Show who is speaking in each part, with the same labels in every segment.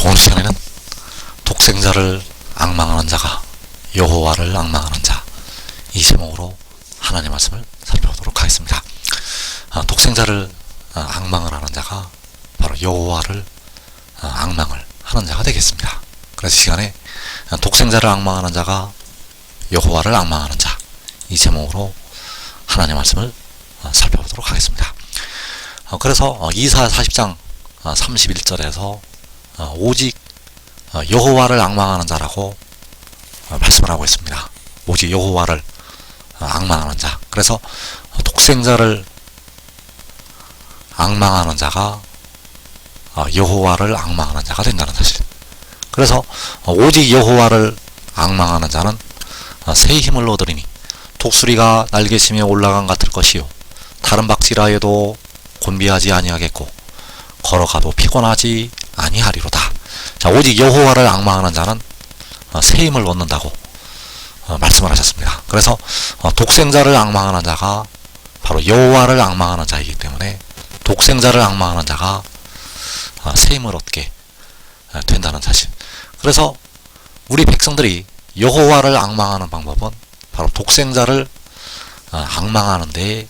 Speaker 1: 오늘 시간에는 독생자를 앙망하는 자가 여호와를 앙망하는 자, 이 제목으로 하나님 말씀을 살펴보도록 하겠습니다. 독생자를 앙망을 하는 자가 바로 여호와를 앙망을 하는 자가 되겠습니다. 그래서 이 시간에 독생자를 앙망하는 자가 여호와를 앙망하는 자, 이 제목으로 하나님 말씀을 살펴보도록 하겠습니다. 그래서 이사야 40장 31절에서 오직 여호와를 앙망하는 자라고 말씀을 하고 있습니다. 오직 여호와를 앙망하는 자. 그래서 독생자를 앙망하는 자가 여호와를 앙망하는 자가 된다는 사실. 그래서 오직 여호와를 앙망하는 자는 새 힘을 얻으리니 독수리가 날개심에 올라간 같을 것이요 다른 박질하여도 곤비하지 아니하겠고 걸어가도 피곤하지 아니하리로다. 자, 오직 여호와를 앙망하는 자는 새 힘을 얻는다고 말씀을 하셨습니다. 그래서 독생자를 앙망하는 자가 바로 여호와를 앙망하는 자이기 때문에 독생자를 앙망하는 자가 새 힘을 얻게 된다는 사실. 그래서 우리 백성들이 여호와를 앙망하는 방법은 바로 독생자를 앙망하는 데에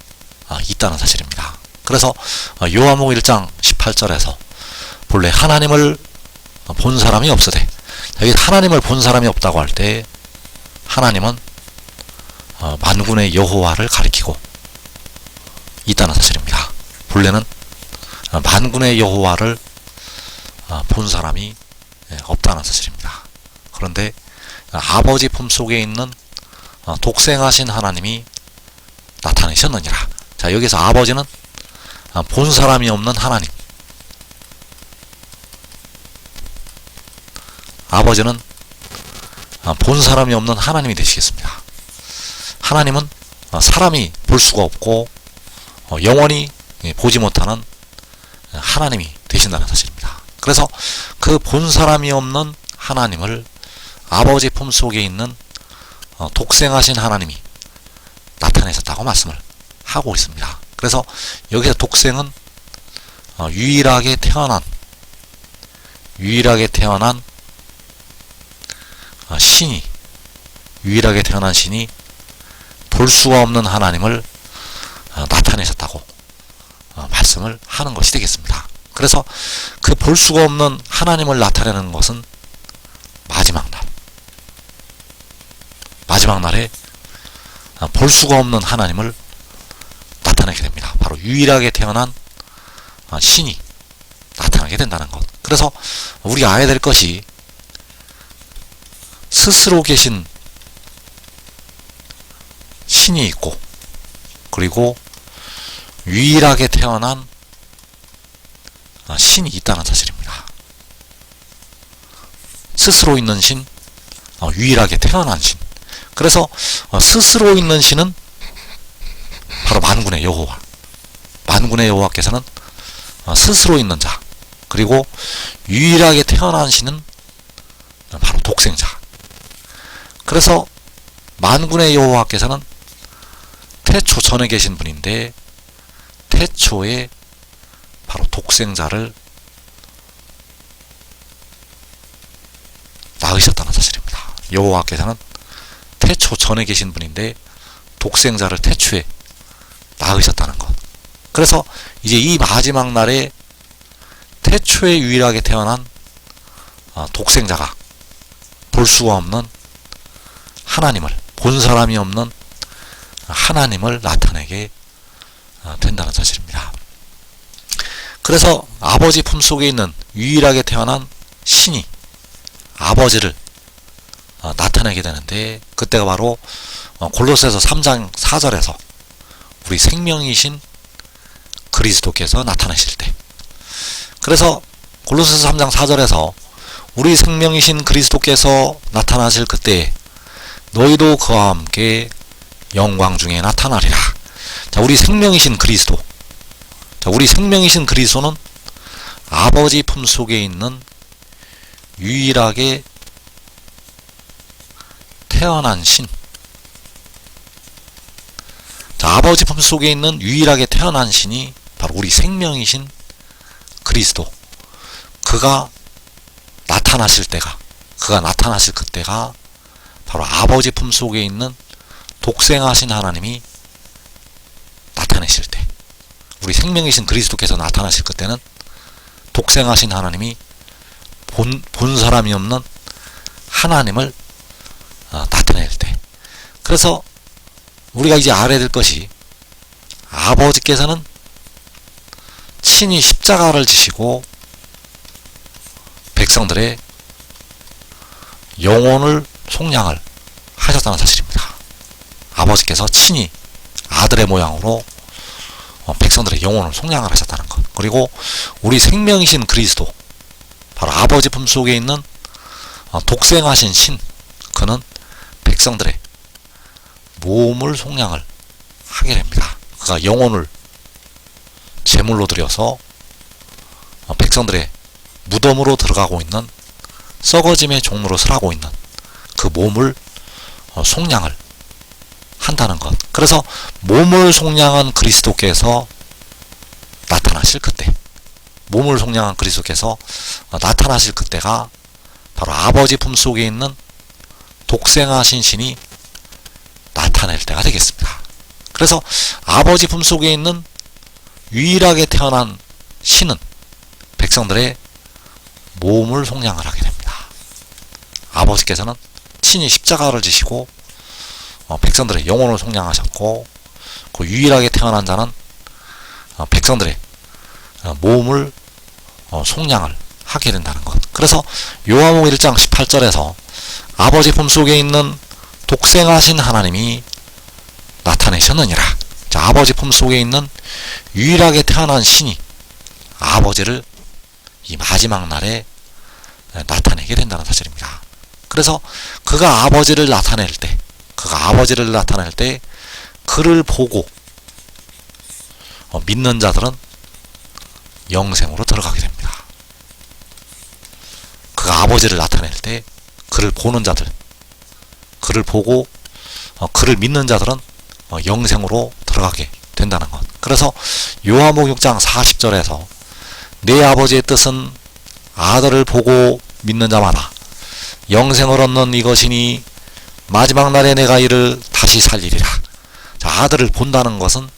Speaker 1: 있다는 사실입니다. 그래서 요한복음 1장 18절에서 본래 하나님을 본 사람이 없으되, 여기 하나님을 본 사람이 없다고 할 때 하나님은 만군의 여호와를 가리키고 있다는 사실입니다. 본래는 만군의 여호와를 본 사람이 없다는 사실입니다. 그런데 아버지 품속에 있는 독생하신 하나님이 나타내셨느니라. 자, 여기서 아버지는 본 사람이 없는 하나님, 아버지는 본 사람이 없는 하나님이 되시겠습니다. 하나님은 사람이 볼 수가 없고 영원히 보지 못하는 하나님이 되신다는 사실입니다. 그래서 그 본 사람이 없는 하나님을 아버지 품속에 있는 독생하신 하나님이 나타내셨다고 말씀을 하고 있습니다. 그래서 여기서 독생은 유일하게 태어난 신이, 유일하게 태어난 신이 볼 수가 없는 하나님을 나타내셨다고 말씀을 하는 것이 되겠습니다. 그래서 그 볼 수가 없는 하나님을 나타내는 것은 마지막 날에 볼 수가 없는 하나님을 나타내게 됩니다. 바로 유일하게 태어난 신이 나타나게 된다는 것. 그래서 우리가 알아야 될 것이 스스로 계신 신이 있고, 그리고 유일하게 태어난 신이 있다는 사실입니다. 스스로 있는 신, 유일하게 태어난 신. 그래서 스스로 있는 신은 바로 만군의 여호와, 만군의 여호와께서는 스스로 있는 자, 그리고 유일하게 태어난 신은 바로 독생자. 그래서 만군의 여호와께서는 태초 전에 계신 분인데 태초에 바로 독생자를 낳으셨다는 사실입니다. 여호와께서는 태초 전에 계신 분인데 독생자를 태초에 낳으셨다는 것. 그래서 이제 이 마지막 날에 태초에 유일하게 태어난 독생자가 볼 수가 없는 하나님을, 본 사람이 없는 하나님을 나타내게 된다는 사실입니다. 그래서 아버지 품속에 있는 유일하게 태어난 신이 아버지를 나타내게 되는데, 그때가 바로 골로새서 3장 4절에서 우리 생명이신 그리스도께서 나타나실 때, 그래서 골로새서 3장 4절에서 우리 생명이신 그리스도께서 나타나실 그때에 너희도 그와 함께 영광 중에 나타나리라. 자, 우리 생명이신 그리스도. 자, 우리 생명이신 그리스도는 아버지 품속에 있는 유일하게 태어난 신. 자, 아버지 품속에 있는 유일하게 태어난 신이 바로 우리 생명이신 그리스도. 그가 나타나실 때가, 그가 나타나실 그때가 바로 아버지 품속에 있는 독생하신 하나님이 나타내실 때, 우리 생명이신 그리스도께서 나타나실 그때는 독생하신 하나님이 본 사람이 없는 하나님을 나타낼 때. 그래서 우리가 이제 알아야 될 것이, 아버지께서는 친히 십자가를 지시고 백성들의 영혼을 속량을 하셨다는 사실입니다. 아버지께서 친히 아들의 모양으로 백성들의 영혼을 속량을 하셨다는 것. 그리고 우리 생명이신 그리스도, 바로 아버지 품속에 있는 독생하신 신, 그는 백성들의 몸을 속량을 하게 됩니다. 그가 영혼을 제물로 드려서 백성들의 무덤으로 들어가고 있는 썩어짐의 종로릇을 하고 있는 그 몸을 속량을 한다는 것. 그래서 몸을 속량한 그리스도께서 나타나실 그때, 몸을 속량한 그리스도께서 나타나실 그때가 바로 아버지 품속에 있는 독생하신 신이 나타낼 때가 되겠습니다. 그래서 아버지 품속에 있는 유일하게 태어난 신은 백성들의 몸을 속량을 하게 됩니다. 아버지께서는 친히 십자가를 지시고 백성들의 영혼을 속량하셨고, 그 유일하게 태어난 자는 백성들의 몸을 속량을 하게 된다는 것. 그래서 요한복음 1장 18절에서 아버지 품속에 있는 독생하신 하나님이 나타내셨느니라. 자, 아버지 품속에 있는 유일하게 태어난 신이 아버지를 이 마지막 날에 나타내게 된다는 사실입니다. 그래서 그가 아버지를 나타낼 때, 그를 보고 믿는 자들은 영생으로 들어가게 됩니다. 그가 아버지를 나타낼 때 그를 보는 자들, 그를 보고 그를 믿는 자들은 영생으로 들어가게 된다는 것. 그래서 요한복음 6장 40절에서 내 아버지의 뜻은 아들을 보고 믿는 자마다 영생을 얻는 이것이니 마지막 날에 내가 이를 다시 살리리라. 자, 아들을 본다는 것은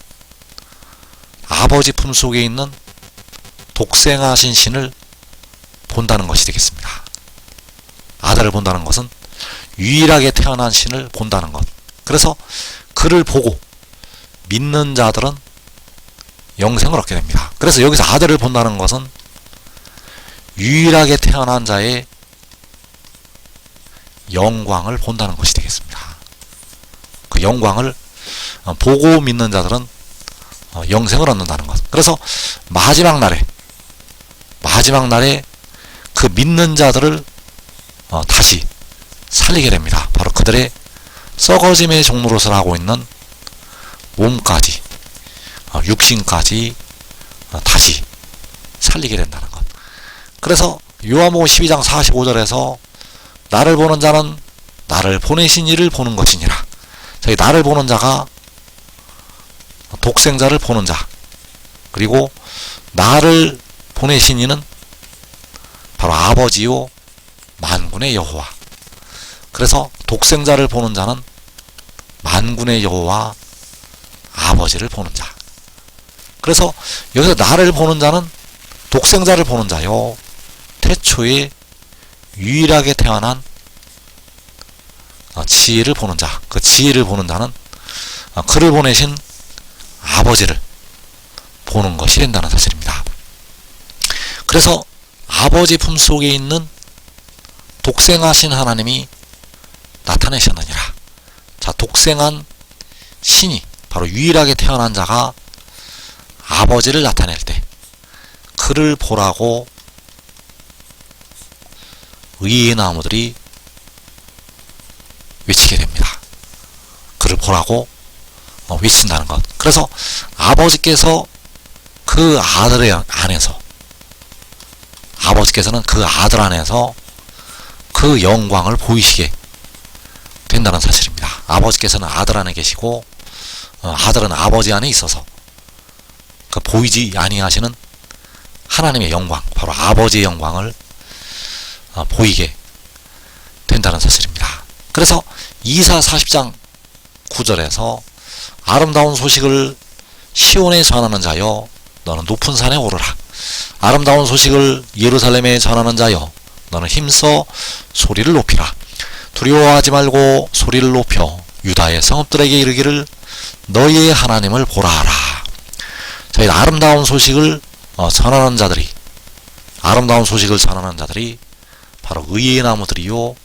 Speaker 1: 아버지 품속에 있는 독생하신 신을 본다는 것이 되겠습니다. 아들을 본다는 것은 유일하게 태어난 신을 본다는 것. 그래서 그를 보고 믿는 자들은 영생을 얻게 됩니다. 그래서 여기서 아들을 본다는 것은 유일하게 태어난 자의 영광을 본다는 것이 되겠습니다. 그 영광을 보고 믿는 자들은 영생을 얻는다는 것. 그래서 마지막 날에 그 믿는 자들을 다시 살리게 됩니다. 바로 그들의 썩어짐의 종노릇을 하고 있는 몸까지, 육신까지 다시 살리게 된다는 것. 그래서 요한복음 12장 45절에서 나를 보는 자는 나를 보내신 이를 보는 것이니라. 저희 나를 보는 자가 독생자를 보는 자, 그리고 나를 보내신 이는 바로 아버지요 만군의 여호와. 그래서 독생자를 보는 자는 만군의 여호와 아버지를 보는 자. 그래서 여기서 나를 보는 자는 독생자를 보는 자요, 태초에 유일하게 태어난 지혜를 보는 자. 그 지혜를 보는 자는 그를 보내신 아버지를 보는 것이 된다는 사실입니다. 그래서 아버지 품속에 있는 독생하신 하나님이 나타내셨느니라. 자, 독생한 신이, 바로 유일하게 태어난 자가 아버지를 나타낼 때 그를 보라고 의의 나무들이 외치게 됩니다. 그를 보라고 외친다는 것. 그래서 아버지께서 그 아들의 안에서, 아버지께서는 그 아들 안에서 그 영광을 보이시게 된다는 사실입니다. 아버지께서는 아들 안에 계시고 아들은 아버지 안에 있어서 그 보이지 아니하시는 하나님의 영광, 바로 아버지의 영광을 보이게 된다는 사실입니다. 그래서 이사 40장 9절에서 아름다운 소식을 시온에 전하는 자여 너는 높은 산에 오르라. 아름다운 소식을 예루살렘에 전하는 자여 너는 힘써 소리를 높이라. 두려워하지 말고 소리를 높여 유다의 성읍들에게 이르기를 너희의 하나님을 보라 하라. 자, 이 아름다운 소식을 전하는 자들이, 아름다운 소식을 전하는 자들이 바로 의의 나무들이요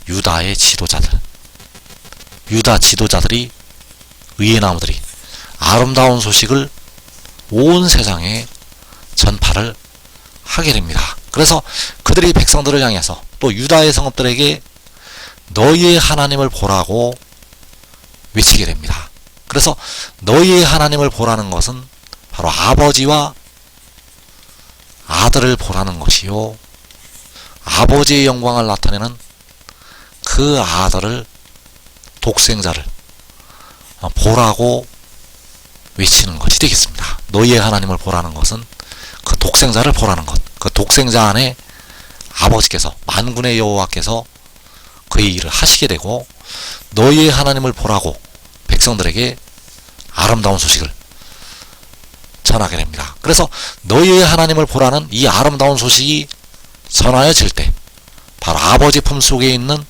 Speaker 1: 유다의 지도자들, 유다 지도자들이, 의의 나무들이 아름다운 소식을 온 세상에 전파를 하게 됩니다. 그래서 그들이 백성들을 향해서 또 유다의 성읍들에게 너희의 하나님을 보라고 외치게 됩니다. 그래서 너희의 하나님을 보라는 것은 바로 아버지와 아들을 보라는 것이요, 아버지의 영광을 나타내는 그 아들을, 독생자를 보라고 외치는 것이 되겠습니다. 너희의 하나님을 보라는 것은 그 독생자를 보라는 것, 그 독생자 안에 아버지께서, 만군의 여호와께서 그의 일을 하시게 되고 너희의 하나님을 보라고 백성들에게 아름다운 소식을 전하게 됩니다. 그래서 너희의 하나님을 보라는 이 아름다운 소식이 전하여질 때 바로 아버지 품속에 있는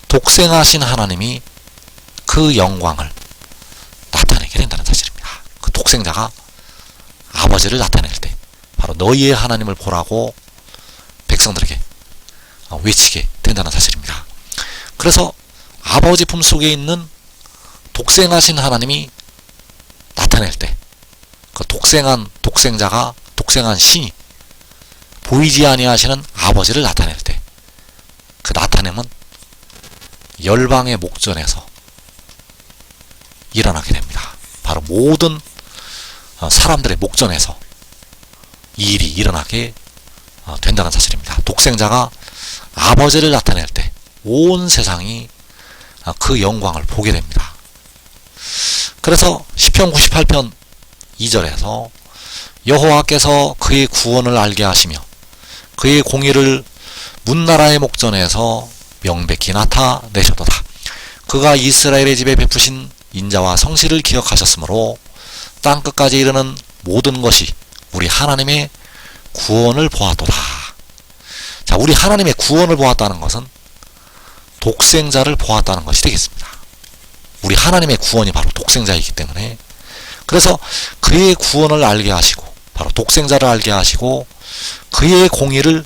Speaker 1: 독생하신 하나님이 그 영광을 나타내게 된다는 사실입니다. 그 독생자가 아버지를 나타낼 때 바로 너희의 하나님을 보라고 백성들에게 외치게 된다는 사실입니다. 그래서 아버지 품속에 있는 독생하신 하나님이 나타낼 때 그 독생한 독생자가, 독생한 신이 보이지 아니하시는 아버지를 나타낼 때 그 나타냄은 열방의 목전에서 일어나게 됩니다. 바로 모든 사람들의 목전에서 이 일이 일어나게 된다는 사실입니다. 독생자가 아버지를 나타낼 때 온 세상이 그 영광을 보게 됩니다. 그래서 시편 98편 2절에서 여호와께서 그의 구원을 알게 하시며 그의 공의를 문나라의 목전에서 명백히 나타내셨도다. 그가 이스라엘의 집에 베푸신 인자와 성실을 기억하셨으므로 땅끝까지 이르는 모든 것이 우리 하나님의 구원을 보았도다. 자, 우리 하나님의 구원을 보았다는 것은 독생자를 보았다는 것이 되겠습니다. 우리 하나님의 구원이 바로 독생자이기 때문에, 그래서 그의 구원을 알게 하시고 바로 독생자를 알게 하시고 그의 공의를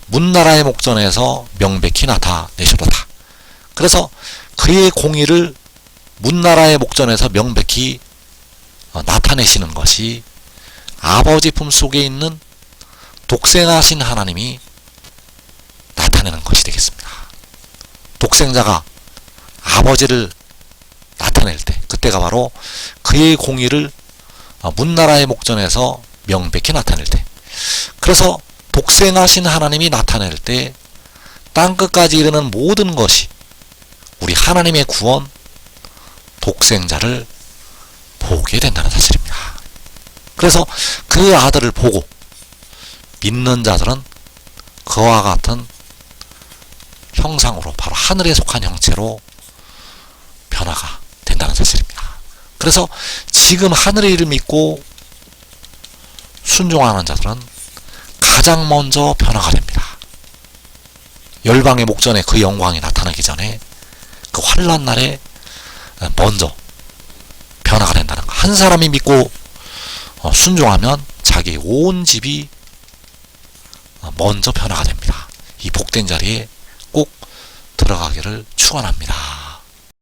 Speaker 1: 문나라의 목전에서 명백히 나타내셨도다. 그래서 그의 공의를 문나라의 목전에서 명백히 나타내시는 것이 아버지 품속에 있는 독생하신 하나님이 나타내는 것이 되겠습니다. 독생자가 아버지를 나타낼 때 그때가 바로 그의 공의를 문나라의 목전에서 명백히 나타낼 때, 그래서 독생하신 하나님이 나타낼 때 땅끝까지 이르는 모든 것이 우리 하나님의 구원, 독생자를 보게 된다는 사실입니다. 그래서 그 아들을 보고 믿는 자들은 그와 같은 형상으로 바로 하늘에 속한 형체로 변화가 된다는 사실입니다. 그래서 지금 하늘의 일을 믿고 순종하는 자들은 가장 먼저 변화가 됩니다. 열방의 목전에 그 영광이 나타나기 전에 그 환난 날에 먼저 변화가 된다는 것. 한 사람이 믿고 순종하면 자기 온 집이 먼저 변화가 됩니다. 이 복된 자리에 꼭 들어가기를 축원합니다.